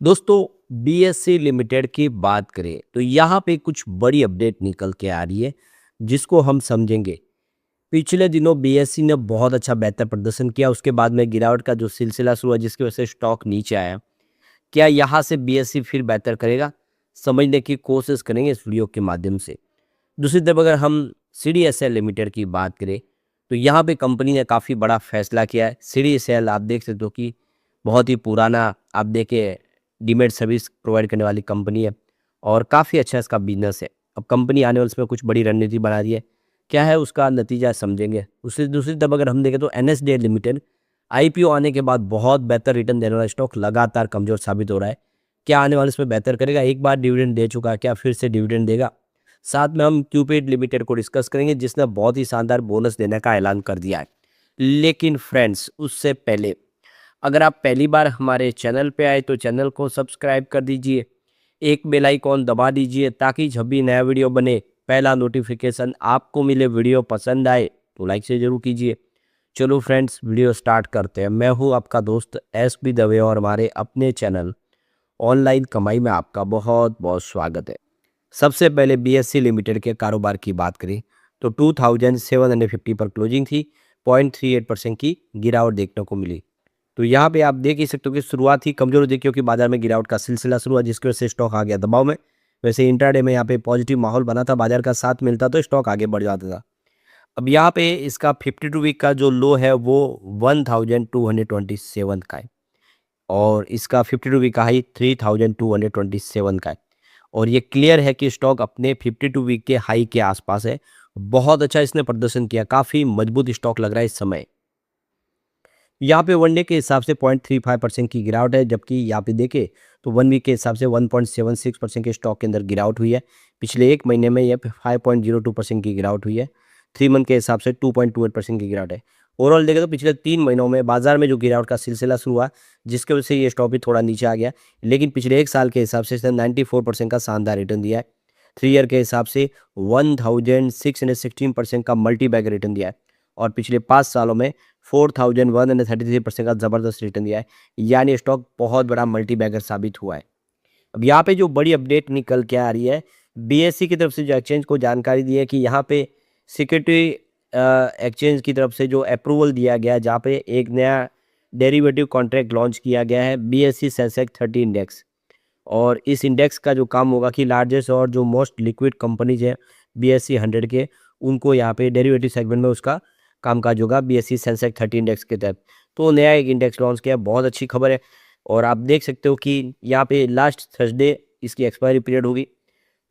दोस्तों, BSc limited की बात करें तो यहाँ पे कुछ बड़ी अपडेट निकल के आ रही है जिसको हम समझेंगे। पिछले दिनों बीएससी ने बहुत अच्छा बेहतर प्रदर्शन किया, उसके बाद में गिरावट का जो सिलसिला शुरू हुआ जिसकी वजह से स्टॉक नीचे आया। क्या यहाँ से बीएससी फिर बेहतर करेगा? समझने की कोशिश करेंगे इस वीडियो के माध्यम से। दूसरी तरफ अगर हम सीडीएसएल लिमिटेड की बात करें तो यहाँ पे कंपनी ने काफ़ी बड़ा फैसला किया है। सीडीएसएल आप देख सकते हो कि बहुत ही पुराना आप देखे डीमेट सर्विस प्रोवाइड करने वाली कंपनी है और काफ़ी अच्छा इसका बिजनेस है। अब कंपनी आने वाले इसमें कुछ बड़ी रणनीति बना रही है। क्या है उसका नतीजा समझेंगे। उससे दूसरी तरफ अगर हम देखें तो एनएसडीएल लिमिटेड आईपीओ आने के बाद बहुत बेहतर रिटर्न देने वाला स्टॉक लगातार कमज़ोर साबित हो रहा है। क्या आने वाले इसमें बेहतर करेगा? एक बार डिविडेंड दे चुका है, क्या फिर से डिविडेंड देगा? साथ में हम क्यूपेड लिमिटेड को डिस्कस करेंगे जिसने बहुत ही शानदार बोनस देने का ऐलान कर दिया है। लेकिन फ्रेंड्स, उससे पहले अगर आप पहली बार हमारे चैनल पे आए तो चैनल को सब्सक्राइब कर दीजिए, एक बेल आइकॉन दबा दीजिए ताकि जब भी नया वीडियो बने पहला नोटिफिकेशन आपको मिले। वीडियो पसंद आए तो लाइक से ज़रूर कीजिए। चलो फ्रेंड्स, वीडियो स्टार्ट करते हैं। मैं हूँ आपका दोस्त एस बी दवे और हमारे अपने चैनल ऑनलाइन कमाई में आपका बहुत बहुत स्वागत है। सबसे पहले बीएससी लिमिटेड के कारोबार की बात करें तो 2750 पर क्लोजिंग थी। 0.38% की गिरावट देखने को मिली। तो यहाँ पे आप देख ही सकते हो कि शुरुआत ही कमजोर हुई क्योंकि बाजार में गिरावट का सिलसिला शुरू हुआ जिसकी वजह से स्टॉक आ गया दबाव में। वैसे इंट्राडे में यहाँ पे पॉजिटिव माहौल बना था, बाजार का साथ मिलता तो स्टॉक आगे बढ़ जाता था। अब यहाँ पे इसका 52 वीक का जो लो है वो 1227 का है और इसका 52 वीक का हाई 3227 का है। और ये क्लियर है कि स्टॉक अपने 52 वीक के हाई के आसपास है। बहुत अच्छा इसने प्रदर्शन किया, काफ़ी मजबूत स्टॉक लग रहा है इस समय। यहाँ पे वन डे के हिसाब से 0.35% की गिरावट है, जबकि यहाँ पे देखें तो वन वीक के हिसाब से 1.76% के स्टॉक के अंदर गिरावट हुई है। पिछले एक महीने में यह 5.02% की गिरावट हुई है। 3 मंथ के हिसाब से 2.28% की गिरावट है। ओवरऑल देखें तो पिछले 3 महीनों में बाजार में जो गिरावट का सिलसिला शुरू हुआ जिसकी वजह से ये स्टॉक भी थोड़ा नीचे आ गया, लेकिन पिछले एक साल के हिसाब से इसने 94% का शानदार रिटर्न दिया है। 3 ईयर के हिसाब से 1616% का मल्टी बैग रिटर्न दिया है और पिछले 5 सालों में 4133% का ज़बरदस्त रिटर्न दिया है। यानी स्टॉक बहुत बड़ा मल्टी बैगर साबित हुआ है। अब यहाँ पे जो बड़ी अपडेट निकल के आ रही है, बीएससी की तरफ से जो एक्सचेंज को जानकारी दी है कि यहाँ पे सिक्योरिटी एक्सचेंज की तरफ से जो अप्रूवल दिया गया है जहाँ पे एक नया डेरिवेटिव कॉन्ट्रैक्ट लॉन्च किया गया है बीएससी सेंसेक्स 30 इंडेक्स। और इस इंडेक्स का जो काम होगा कि लार्जेस्ट और जो मोस्ट लिक्विड कंपनीज है बीएससी 100 के, उनको यहाँ पे डेरिवेटिव सेगमेंट में उसका कामकाज होगा बीएससी सेंसेक्स 30 इंडेक्स के तहत। तो नया एक इंडेक्स लॉन्च किया, बहुत अच्छी खबर है। और आप देख सकते हो कि यहाँ पे लास्ट थर्सडे इसकी एक्सपायरी पीरियड होगी।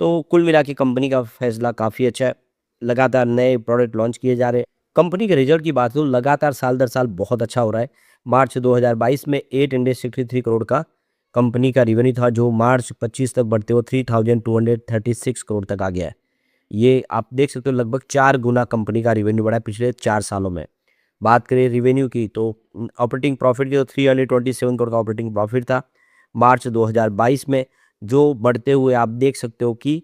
तो कुल मिला के कंपनी का फैसला काफ़ी अच्छा है। लगातार नए प्रोडक्ट लॉन्च किए जा रहे हैं। कंपनी के रिजल्ट की बात करूँ लगातार साल दर साल बहुत अच्छा हो रहा है। मार्च 2022 में 863 करोड़ का कंपनी का रेवेन्यू था, जो मार्च 25 तक बढ़ते हुए 3236 करोड़ तक आ गया है। ये आप देख सकते हो लगभग 4 गुना कंपनी का रेवेन्यू बढ़ा है पिछले 4 सालों में। बात करें रेवेन्यू की तो ऑपरेटिंग प्रॉफिट की तो 327 करोड़ का ऑपरेटिंग प्रॉफिट था मार्च 2022 में, जो बढ़ते हुए आप देख सकते हो कि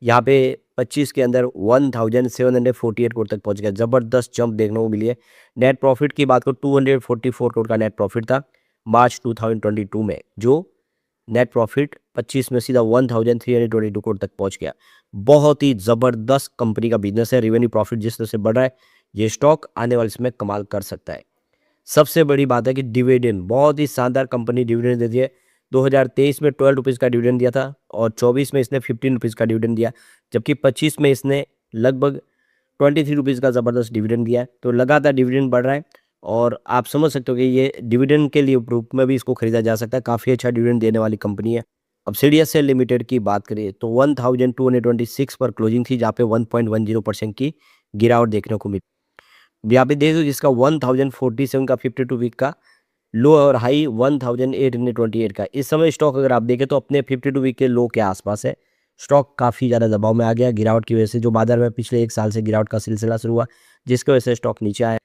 यहाँ पे 25 के अंदर 1748 करोड़ तक पहुँच गया। ज़बरदस्त जंप देखने को मिली है। नेट प्रॉफिट की बात करो 244 करोड़ का नेट प्रॉफिट था मार्च 2022 में, जो नेट प्रॉफिट 25 में सीधा 1322 करोड़ तक पहुंच गया। बहुत ही ज़बरदस्त कंपनी का बिजनेस है। रेवेन्यू प्रॉफिट जिस तरह से बढ़ रहा है, ये स्टॉक आने वाले समय कमाल कर सकता है। सबसे बड़ी बात है कि डिविडेंड बहुत ही शानदार कंपनी डिविडेंड देती है। 2023 में 12 रुपीज़ का डिविडेंड दिया था और 24 में इसने 15 रुपीज़ का डिविडेंड दिया, जबकि 25 में इसने लगभग 23 रुपीज़ का ज़बरदस्त डिविडेंड दिया है। तो लगातार डिविडेंड बढ़ रहा है और आप समझ सकते हो कि ये डिविडेंड के लिए रूप में भी इसको खरीदा जा सकता है। काफ़ी अच्छा डिविडेंड देने वाली कंपनी है। अब सीडीएसएल लिमिटेड की बात करें तो 1226 पर क्लोजिंग थी जहाँ पे 1.10% की गिरावट देखने को मिली। यहाँ पे देख दो जिसका 1047 का 52 वीक का लो और हाई 1828 का। इस समय स्टॉक अगर आप देखें तो अपने 52 वीक के लो के आसपास है। स्टॉक काफ़ी ज़्यादा दबाव में आ गया गिरावट की वजह से, जो बाजार में पिछले एक साल से गिरावट का सिलसिला शुरू हुआ जिसकी वजह से स्टॉक नीचे आया।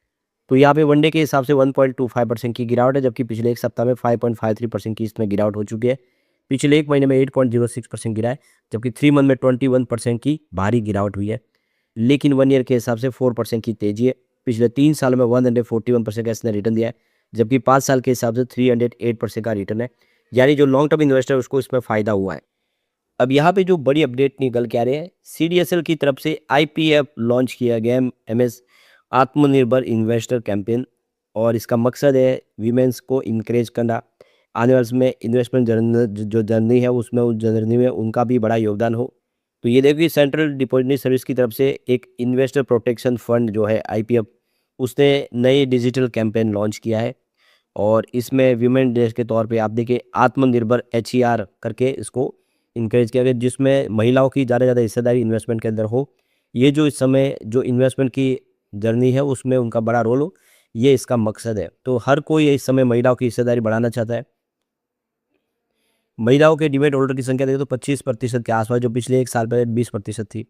तो यहाँ पे वनडे के हिसाब से 1.25% की गिरावट है, जबकि पिछले एक सप्ताह में 5.53% की इसमें गिरावट हो चुकी है। पिछले एक महीने में 8.06% गिरा है, जबकि 3 मंथ में 21% की भारी गिरावट हुई है। लेकिन 1 ईयर के हिसाब से 4% की तेजी है। पिछले 3 सालों में 141% का इसने रिटर्न दिया है, जबकि 5 साल के हिसाब से 308% का रिटर्न है। यानी जो लॉन्ग टर्म इन्वेस्टर उसको इसमें फ़ायदा हुआ है। अब यहाँ पे जो बड़ी अपडेट निकल के आ रहे हैं, सीडीएसएल की तरफ से आईपीएफ लॉन्च किया गया है, एमएस आत्मनिर्भर इन्वेस्टर कैंपेन, और इसका मकसद है वीमेंस को इनकरेज करना। आने वाले समय इन्वेस्टमेंट जो जर्नी है उसमें, उस जर्नी में उनका भी बड़ा योगदान हो। तो ये देखिए सेंट्रल डिपॉजिटरी सर्विस की तरफ से एक इन्वेस्टर प्रोटेक्शन फंड जो है आईपीएफ, उसने नई डिजिटल कैंपेन लॉन्च किया है, और इसमें वीमेन डे के तौर पे आप देखिए आत्मनिर्भर एचईआर करके इसको इनकरेज किया गया, जिसमें महिलाओं की ज़्यादा से ज़्यादा हिस्सेदारी इन्वेस्टमेंट के अंदर हो। ये जो इस समय जो इन्वेस्टमेंट की जर्नी है उसमें उनका बड़ा रोल हो, ये इसका मकसद है। तो हर कोई इस समय महिलाओं की हिस्सेदारी बढ़ाना चाहता है। महिलाओं के डिमेट होल्डर की संख्या देखें तो 25% के आसपास, जो पिछले एक साल पहले 20% थी।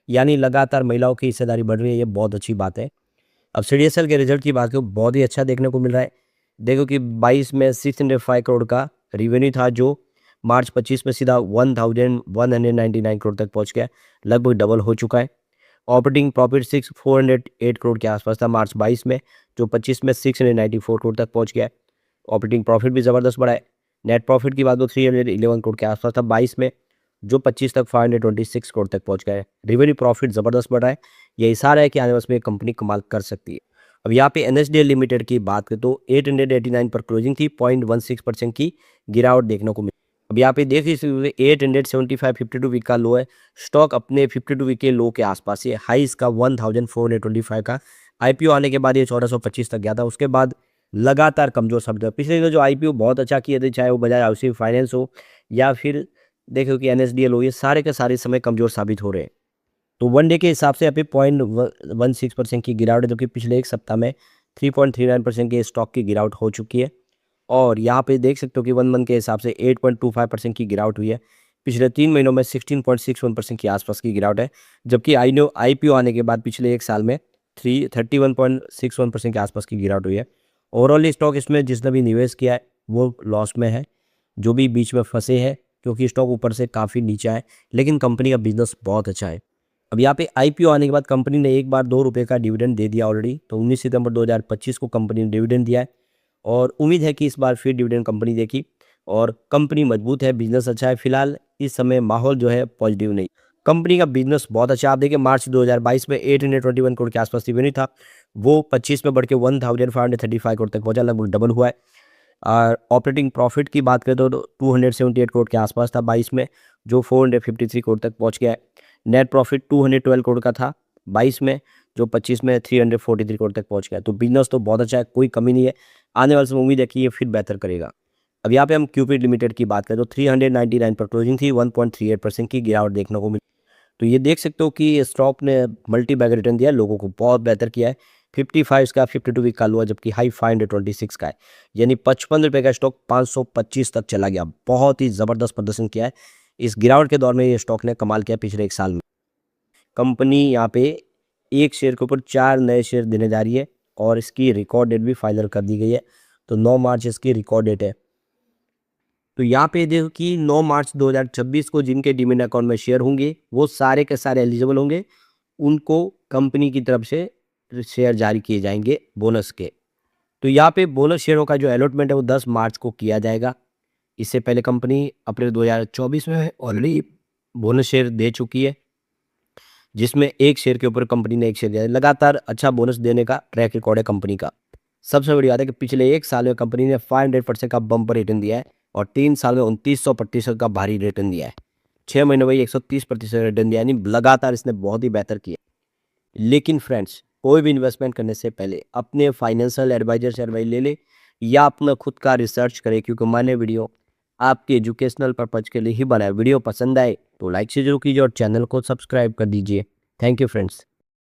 यानी लगातार महिलाओं की हिस्सेदारी बढ़ रही है, ये बहुत अच्छी बात है। अब सीडीएसएल के रिजल्ट की बात करूँ, बहुत ही अच्छा देखने को मिल रहा है। देखो कि 22 में 605 करोड़ का रेवेन्यू था, जो मार्च 25 में सीधा 1199 करोड़ तक पहुंच गया, लगभग डबल हो चुका है। ऑपरेटिंग प्रॉफिट 408 करोड़ के आसपास था मार्च 22 में, जो 25 में 694 करोड़ तक पहुंच गया है। ऑपरेटिंग प्रॉफिट भी ज़बरदस्त बढ़ा है। नेट प्रॉफिट की बात तो 311 करोड़ के आसपास था 22 में, जो 25 तक 526 करोड़ तक पहुंच गया है। रेवेन्यू प्रॉफिट ज़बरदस्त बढ़ा है, यह इशारा है कि आने वाले में कंपनी कमाल कर सकती है। अब यहाँ पे एनएसडीएल लिमिटेड की बात करें तो 889 पर क्लोजिंग थी, 0.16% की गिरावट देखने को मिली। अब यहाँ पे देख लीजिए 875 52 वीक का लो है, स्टॉक अपने 52 वीक के लो के आसपास है। हाई इसका 1425 का, आईपीओ आने के बाद ये 1425 तक गया था, उसके बाद लगातार कमजोर साबित। पिछले दिनों जो आईपीओ बहुत अच्छा किए थे, चाहे वो बजाज हाउसिंग फाइनेंस हो या फिर देखो कि एनएसडीएल हो, ये सारे के सारे समय कमजोर साबित हो रहे हैं। तो वन डे के हिसाब से यहाँ पे 0.16% की गिरावट है, जो कि पिछले एक सप्ताह में 3.39% के स्टॉक की गिरावट हो चुकी है। और यहाँ पे देख सकते हो कि 1 मंथ के हिसाब से 8.25% की गिरावट हुई है। पिछले 3 महीनों में 16.61% के आसपास की गिरावट है, जबकि आईपीओ आने के बाद पिछले एक साल में 31.61% के आसपास की गिरावट हुई है। ओवरऑल स्टॉक इसमें जिसने भी निवेश किया है वो लॉस में है, जो भी बीच में फंसे हैं, क्योंकि स्टॉक ऊपर से काफ़ी नीचा है, लेकिन कंपनी का बिजनेस बहुत अच्छा है। अब यहाँ पे आईपीओ आने के बाद कंपनी ने एक बार 2 रुपये का डिविडेंड दे दिया ऑलरेडी, तो 19 सितंबर 2025 को कंपनी ने डिविडेंड दिया है, और उम्मीद है कि इस बार फिर डिविडेंड कंपनी देगी। और कंपनी मजबूत है, बिजनेस अच्छा है। फिलहाल इस समय माहौल जो है पॉजिटिव नहीं, कंपनी का बिजनेस बहुत अच्छा। आप देखिए मार्च 2022 में 821 करोड़ के आसपास रेवेन्यू था, वो 25 में बढ़ के 1535 करोड़ तक पहुंचा, लगभग डबल हुआ है। और ऑपरेटिंग प्रॉफिट की बात करें तो 278 करोड़ के आसपास था 22 में, जो 453 करोड़ तक पहुंच गया है। नेट प्रॉफिट 212 करोड़ का था 22 में, जो 25 में 343 करोड़ तक पहुंच गया। तो बिजनेस तो बहुत अच्छा है, कोई कमी नहीं है। आने वाले समय उम्मीद है कि ये फिर बेहतर करेगा। अब यहाँ पे हम क्यूपिड लिमिटेड की बात करें तो 399 पर क्लोजिंग थी, 1.38% की गिरावट देखने को मिली। तो ये देख सकते हो कि स्टॉक ने मल्टी बैग रिटर्न दिया है, लोगों को बहुत बेहतर किया है। 55 का 52 वीक का लो है, जबकि हाई 526 का है, यानी 55 रुपये का स्टॉक 525 तक चला गया। बहुत ही ज़बरदस्त प्रदर्शन किया है। इस गिरावट के दौर में ये स्टॉक ने कमाल किया पिछले एक साल में। कंपनी यहाँ पे एक शेयर के ऊपर 4 नए शेयर देने जा रही है, और इसकी रिकॉर्ड डेट भी फाइनल कर दी गई है, तो 9 मार्च इसकी रिकॉर्ड डेट है। तो यहाँ पे देखो कि 9 मार्च 2026 को जिनके डीमैट अकाउंट में शेयर होंगे वो सारे के सारे एलिजिबल होंगे, उनको कंपनी की तरफ से शेयर जारी किए जाएंगे बोनस के। तो यहाँ पे बोनस शेयरों का जो अलॉटमेंट है वो 10 मार्च को किया जाएगा। इससे पहले कंपनी अप्रैल 2024 में ऑलरेडी बोनस शेयर दे चुकी है, जिसमें एक शेयर के ऊपर कंपनी ने एक शेयर दिया है। लगातार अच्छा बोनस देने का ट्रैक रिकॉर्ड है कंपनी का। सबसे बड़ी बात है कि पिछले एक साल में कंपनी ने 500% का बम्पर रिटर्न दिया है, और 3 साल में 2900% का भारी रिटर्न दिया है। 6 महीनों में 130% रिटर्न दिया, यानी लगातार इसने बहुत ही बेहतर किया। लेकिन फ्रेंड्स, कोई भी इन्वेस्टमेंट करने से पहले अपने फाइनेंशियल एडवाइजर से एडवाइस ले ले, या अपना खुद का रिसर्च करें, क्योंकि मैंने वीडियो आपके एजुकेशनल पर्पज के लिए ही बनाया। वीडियो पसंद आए तो लाइक से जरूर कीजिए और चैनल को सब्सक्राइब कर दीजिए। Thank you friends.